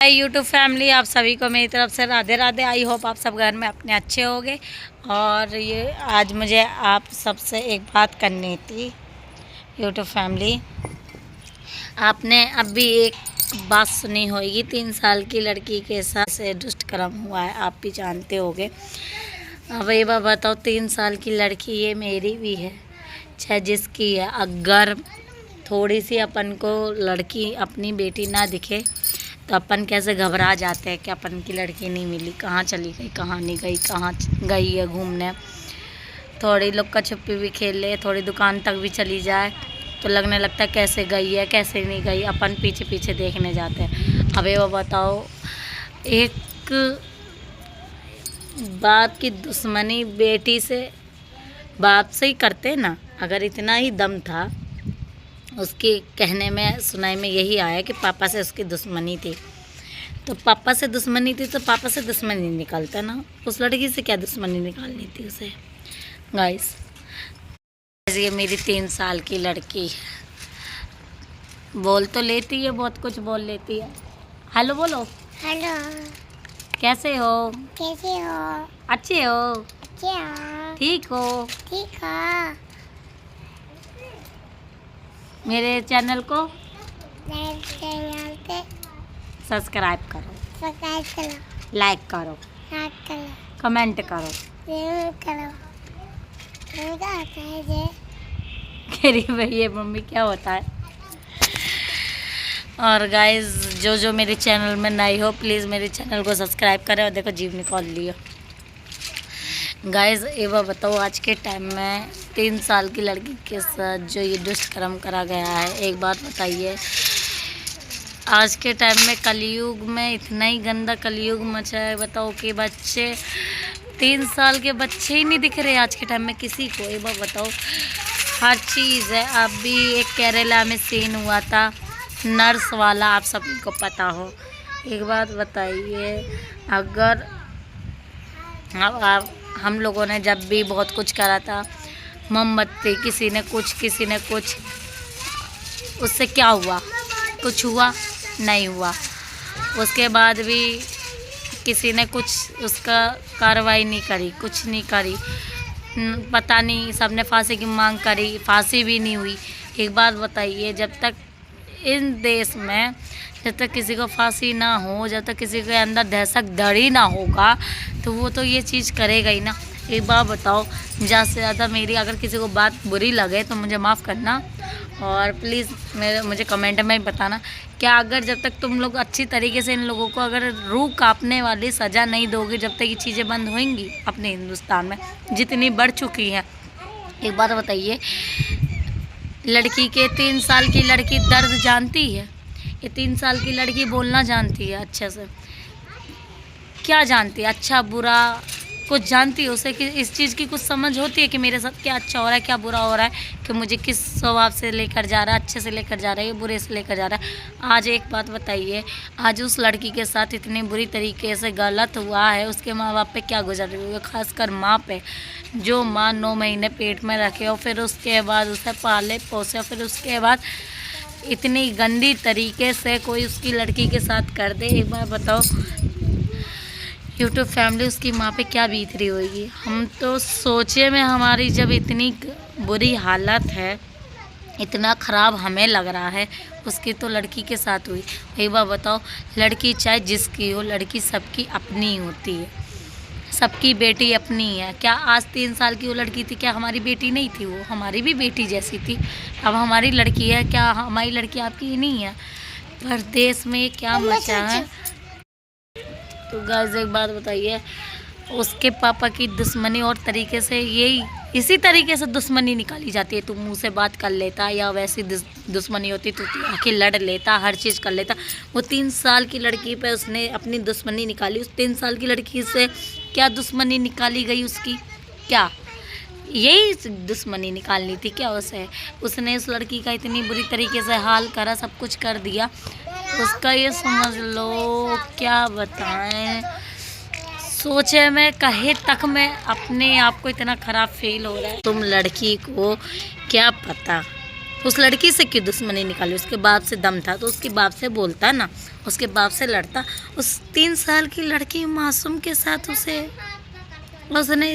YouTube family, आप सभी को मेरी तरफ से राधे राधे। आई होप आप सब घर में अपने अच्छे होंगे। और ये आज मुझे आप सबसे एक बात करनी थी। यूट्यूब फैमिली, आपने अभी एक बात सुनी होगी, 3 साल की लड़की के साथ से दुष्ट कर्म हुआ है, आप भी जानते होंगे। अब ये बात बताओ, 3 साल की लड़की ये मेरी भी है, चाहे जिसकी है। अगर थोड़ी सी अपन को लड़की अपनी बेटी ना दिखे तो अपन कैसे घबरा जाते हैं कि अपन की लड़की नहीं मिली, कहाँ चली गई, कहाँ नहीं गई, कहाँ गई है घूमने। थोड़ी लुक्का छुपी भी खेल ले, थोड़ी दुकान तक भी चली जाए तो लगने लगता है कैसे गई है कैसे नहीं गई, अपन पीछे पीछे देखने जाते हैं। अबे वो बताओ, एक बाप की दुश्मनी बेटी से बाप से ही करते ना। अगर इतना ही दम था उसके कहने में, सुनाई में यही आया कि पापा से उसकी दुश्मनी थी, तो पापा से दुश्मनी थी तो पापा से दुश्मनी निकालता ना। उस लड़की से क्या दुश्मनी निकालनी थी उसे। गाइस, ये मेरी 3 साल की लड़की है, बोल तो लेती है, बहुत कुछ बोल लेती है। हेलो बोलो। हेलो, कैसे हो? कैसे हो? अच्छे हो? अच्छे हो? ठीक हो? ठीक हो? मेरे चैनल को मेरे चैनल पे सब्सक्राइब करो, सब्सक्राइब करो, लाइक करो, लाइक करो, कमेंट करो। शेयर करो। क्या आता है ये? कह रही भाई ये मम्मी क्या होता है। और गाइस, जो मेरे चैनल में नए हो प्लीज़ मेरे चैनल को सब्सक्राइब करें। और देखो जीव निकाल लियो। गाइस, एवा बताओ, आज के टाइम में 3 साल की लड़की के साथ जो ये दुष्ट कर्म करा गया है, एक बात बताइए, आज के टाइम में कलयुग में इतना ही गंदा कलयुग मचा है। बताओ कि बच्चे, 3 साल के बच्चे ही नहीं दिख रहे आज के टाइम में किसी को। एक बात बताओ, हर चीज़ है। अभी एक केरला में सीन हुआ था नर्स वाला, आप सभी को पता हो। एक बात बताइए, अगर हम लोगों ने जब भी बहुत कुछ करा था, मोमबत्ती, किसी ने कुछ, उससे क्या हुआ? कुछ हुआ? नहीं हुआ। उसके बाद भी किसी ने कुछ उसका कार्रवाई नहीं करी, कुछ नहीं करी। पता नहीं, सबने फांसी की मांग करी, फांसी भी नहीं हुई। एक बात बताइए, जब तक इन देश में जब तक किसी को फांसी ना हो, जब तक किसी के अंदर दहशत डरी ना होगा, तो वो तो ये चीज़ करेगा ही ना। एक बात बताओ, ज़्यादा से ज़्यादा मेरी अगर किसी को बात बुरी लगे तो मुझे माफ़ करना, और प्लीज़ मुझे कमेंट में बताना क्या अगर जब तक तुम लोग अच्छी तरीके से इन लोगों को अगर रूह कांपने वाली सज़ा नहीं दोगे, जब तक ये चीज़ें बंद होंगी अपने हिंदुस्तान में जितनी बढ़ चुकी हैं। एक बात बताइए, लड़की के 3 साल की लड़की दर्द जानती है? ये 3 साल की लड़की बोलना जानती है अच्छे से? क्या जानती है? अच्छा बुरा कुछ जानती है उसे? कि इस चीज़ की कुछ समझ होती है कि मेरे साथ क्या अच्छा हो रहा है, क्या बुरा हो रहा है, कि मुझे किस स्वभाव से लेकर जा रहा है, अच्छे से लेकर जा रहा है, बुरे से लेकर जा रहा है। आज एक बात बताइए, आज उस लड़की के साथ इतनी बुरी तरीके से गलत हुआ है, उसके माँ बाप पे क्या गुजर रही होगी, खासकर माँ पे, जो माँ 9 महीने पेट में रखे और फिर उसके बाद उसे पाले पोसे, फिर उसके बाद इतनी गंदी तरीके से कोई उसकी लड़की के साथ कर दे। एक बार बताओ यूट्यूब फैमिली, उसकी माँ पे क्या बीत रही होगी। हम तो सोचे में हमारी जब इतनी बुरी हालत है, इतना ख़राब हमें लग रहा है, उसकी तो लड़की के साथ हुई। एक बार बताओ, लड़की चाहे जिसकी हो, लड़की सबकी अपनी होती है, सबकी बेटी अपनी है। क्या आज 3 साल की वो लड़की थी, क्या हमारी बेटी नहीं थी? वो हमारी भी बेटी जैसी थी। अब हमारी लड़की है, क्या हमारी लड़की आपकी नहीं है? पर देश में क्या मचा है। तो गाइस, एक बात बताइए, उसके पापा की दुश्मनी और तरीके से यही इसी तरीके से दुश्मनी निकाली जाती है। तू मुँह से बात कर लेता, या वैसी दुश्मनी होती तो आके लड़ लेता, हर चीज़ कर लेता। वो 3 साल की लड़की पे उसने अपनी दुश्मनी निकाली। उस 3 साल की लड़की से क्या दुश्मनी निकाली गई उसकी? क्या यही दुश्मनी निकालनी थी क्या उसे? उसने उस लड़की का इतनी बुरी तरीके से हाल करा, सब कुछ कर दिया उसका। ये समझ लो, क्या बताएं, सोचे में कहे तक में अपने आप को इतना ख़राब फील हो रहा है। तुम लड़की को क्या पता उस लड़की से क्यों दुश्मनी निकाली? उसके बाप से दम था तो उसके बाप से बोलता ना, उसके बाप से लड़ता। उस 3 साल की लड़की मासूम के साथ उसने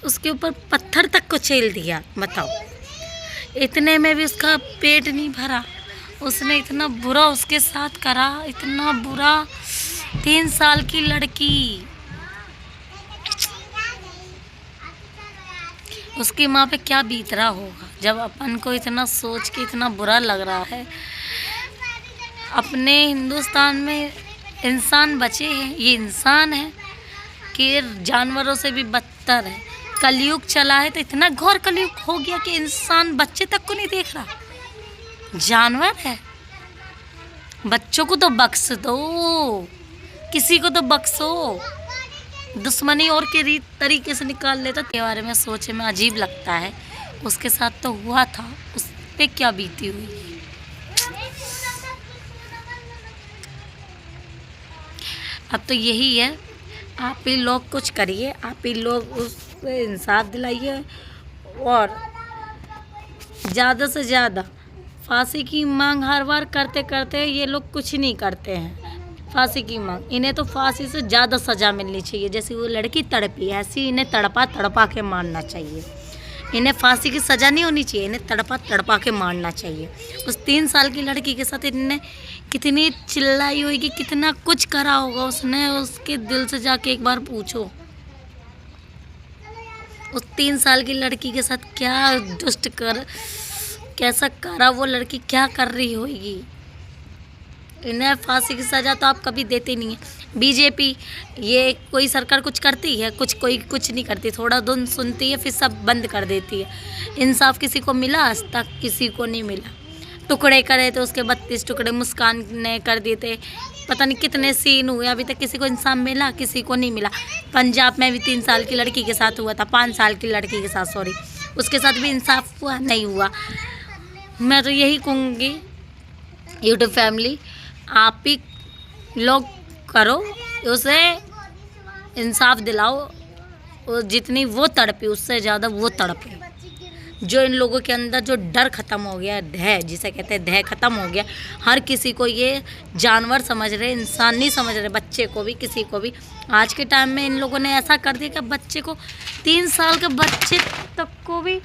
उसके ऊपर पत्थर तक को छेल दिया। बताओ, इतने में भी उसका पेट नहीं भरा। उसने इतना बुरा उसके साथ करा, इतना बुरा। 3 साल की लड़की, उसकी माँ पे क्या बीत रहा होगा जब अपन को इतना सोच के इतना बुरा लग रहा है। अपने हिंदुस्तान में इंसान बचे हैं, ये इंसान है कि जानवरों से भी बदतर है। कलयुग चला है तो इतना घोर कलयुग हो गया कि इंसान बच्चे तक को नहीं देख रहा, जानवर है। बच्चों को तो बख्श दो, किसी को तो बख्शो। दुश्मनी और के रीत तरीके से निकाल लेता। के बारे में सोचे में अजीब लगता है। उसके साथ तो हुआ था, उस पे क्या बीती हुई। अब तो यही है, आप ही लोग कुछ करिए, आप ही लोग उससे इंसाफ दिलाइए और ज़्यादा से ज़्यादा फांसी की मांग हर बार करते करते ये लोग कुछ नहीं करते हैं। फांसी की मांग, इन्हें तो फांसी से ज़्यादा सज़ा मिलनी चाहिए। जैसे वो लड़की तड़पी, ऐसी इन्हें तड़पा तड़पा के मारना चाहिए। इन्हें फांसी की सज़ा नहीं होनी चाहिए, इन्हें तड़पा तड़पा के मारना चाहिए। उस 3 साल की लड़की के साथ इन्हें कितनी चिल्लाई होगी, कितना कुछ करा होगा उसने। उसके दिल से जाके एक बार पूछो, उस 3 साल की लड़की के साथ क्या दुष्ट कैसा करा वो लड़की, क्या कर रही होगी। इन्हें फांसी की सज़ा तो आप कभी देते नहीं है। बीजेपी, ये कोई सरकार कुछ करती है? कोई कुछ नहीं करती। थोड़ा दिन सुनती है फिर सब बंद कर देती है। इंसाफ किसी को मिला? आज तक किसी को नहीं मिला। टुकड़े करे तो उसके 32 टुकड़े मुस्कान ने कर दिए थे। पता नहीं कितने सीन हुए, अभी तक किसी को इंसाफ मिला? किसी को नहीं मिला। पंजाब में भी 3 साल की लड़की के साथ हुआ था, 5 साल की लड़की के साथ, सॉरी, उसके साथ भी इंसाफ हुआ नहीं हुआ। मैं तो यही कहूँगी, यूट्यूब फैमिली आप ही लोग करो, उसे इंसाफ दिलाओ। और जितनी वो तड़पी उससे ज़्यादा वो तड़पे। जो इन लोगों के अंदर जो डर ख़त्म हो गया, धैर्य जिसे कहते हैं, धैर्य ख़त्म हो गया। हर किसी को ये जानवर समझ रहे, इंसान नहीं समझ रहे। बच्चे को भी, किसी को भी। आज के टाइम में इन लोगों ने ऐसा कर दिया कि बच्चे को, 3 साल के बच्चे तक को भी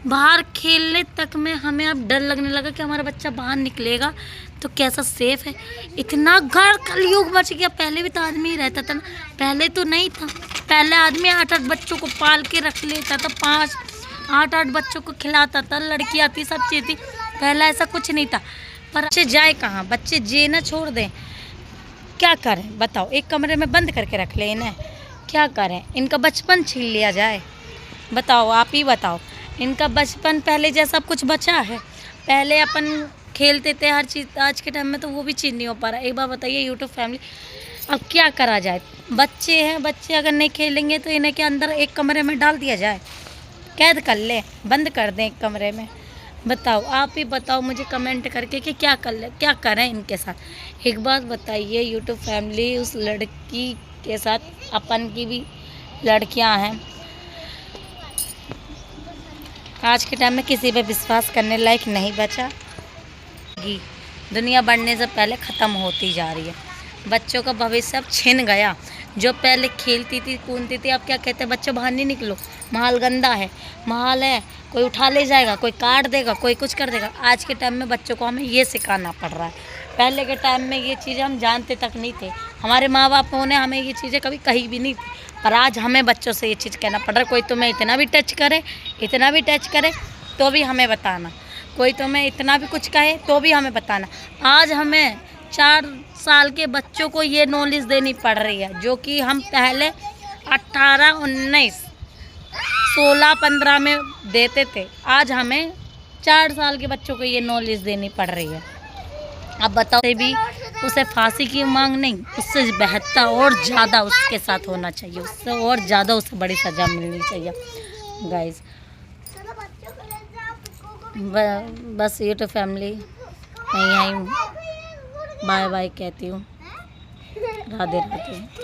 बाहर खेलने तक में हमें अब डर लगने लगा कि हमारा बच्चा बाहर निकलेगा तो कैसा सेफ है। इतना घर कलयुग मच गया। पहले भी तो आदमी ही रहता था ना, पहले तो नहीं था। पहले आदमी 8-8 बच्चों को पाल के रख लेता था, 5-8 बच्चों को खिलाता था, लड़की आती, सब चीज़ थी। पहले ऐसा कुछ नहीं था। पर बच्चे जाए कहाँ? बच्चे जीना छोड़ दें, क्या करें बताओ? एक कमरे में बंद करके रख लें इन्हें, क्या करें? इनका बचपन छीन लिया जाए? बताओ, आप ही बताओ। इनका बचपन पहले जैसा कुछ बचा है? पहले अपन खेलते थे हर चीज़, आज के टाइम में तो वो भी चीज़ नहीं हो पा रहा। एक बार बताइए यूट्यूब फैमिली, अब क्या करा जाए? बच्चे हैं, बच्चे अगर नहीं खेलेंगे तो इन्हें के अंदर एक कमरे में डाल दिया जाए, कैद कर लें, बंद कर दें एक कमरे में? बताओ, आप ही बताओ मुझे कमेंट करके कि क्या कर ले, क्या करें इनके साथ। एक बात बताइए यूट्यूब फैमिली, उस लड़की के साथ अपन की भी लड़कियां हैं। आज के टाइम में किसी पे विश्वास करने लायक नहीं बचा। दुनिया बढ़ने से पहले ख़त्म होती जा रही है। बच्चों का भविष्य अब छिन गया। जो पहले खेलती थी, कूदती थी, अब क्या कहते हैं, बच्चों बाहर नहीं निकलो, माहौल गंदा है, माहौल है, कोई उठा ले जाएगा, कोई काट देगा, कोई कुछ कर देगा। आज के टाइम में बच्चों को हमें ये सिखाना पड़ रहा है। पहले के टाइम में ये चीज़ें हम जानते तक नहीं थे। हमारे माँ बापों ने हमें ये चीज़ें कभी कही भी नहीं थी। पर आज हमें बच्चों से ये चीज़ कहना पड़ रहा है। कोई तुम्हें इतना भी टच करे तो भी हमें बताना। कोई तुम्हें इतना भी कुछ कहे तो भी हमें बताना। आज हमें 4 साल के बच्चों को ये नॉलेज देनी पड़ रही है, जो कि हम पहले 18, 19, 16, 15 में देते थे। आज हमें 4 साल के बच्चों को ये नॉलेज देनी पड़ रही है। अब बताओ, भी उसे फांसी की मांग नहीं, उससे बेहतर और ज़्यादा उसके साथ होना चाहिए, उससे और ज़्यादा उसे बड़ी सज़ा मिलनी चाहिए। गाइस, बस यूट्यूब फैमिली मैं यहीं बाय बाय कहती हूँ। राधे राधे।